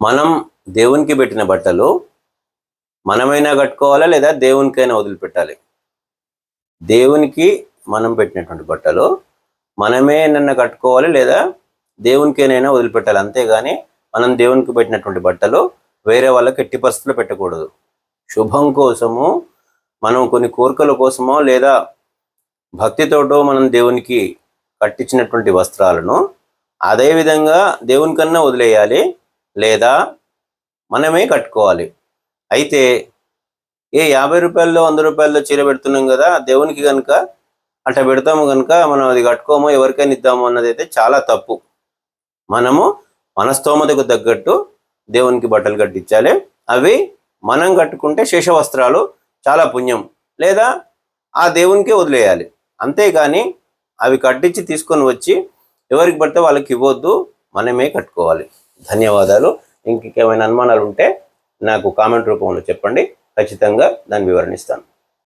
మనం దేవునికి పెట్టిన బట్టలు మనమైనా కట్టుకోవాలా లేదా దేవునికైనా వదిలిపెట్టాలి? దేవునికి మనం పెట్టినటువంటి బట్టలు మనమే నన్ను కట్టుకోవాలి లేదా దేవునికైనా వదిలిపెట్టాలి. అంతేగాని మనం దేవునికి పెట్టినటువంటి బట్టలు వేరే వాళ్ళకి ఎట్టి పరిస్థితుల్లో పెట్టకూడదు. శుభం కోసము మనం కొన్ని కోరికల కోసమో లేదా భక్తితోటో మనం దేవునికి కట్టించినటువంటి వస్త్రాలను అదే విధంగా దేవునికన్నా వదిలేయాలి లేదా మనమే కట్టుకోవాలి. అయితే 50 రూపాయల్లో 100 రూపాయల్లో చీర పెడుతున్నాం కదా, దేవునికి కనుక అట్లా పెడతాము కనుక మనం అది కట్టుకోమో ఎవరికైనా ఇద్దాము అన్నది అయితే చాలా తప్పు. మనము మన స్తోమతకు తగ్గట్టు దేవునికి బట్టలు కట్టించాలి. అవి మనం కట్టుకుంటే శేష వస్త్రాలు, చాలా పుణ్యం, లేదా ఆ దేవునికే వదిలేయాలి. అంతేగాని అవి కట్టించి తీసుకొని వచ్చి ఎవరికి పడితే వాళ్ళకి ఇవ్వద్దు, మనమే కట్టుకోవాలి. ధన్యవాదాలు. ఇంకేమైనా అనుమానాలు ఉంటే నాకు కామెంట్ రూపంలో చెప్పండి, ఖచ్చితంగా దాన్ని వివరణిస్తాను.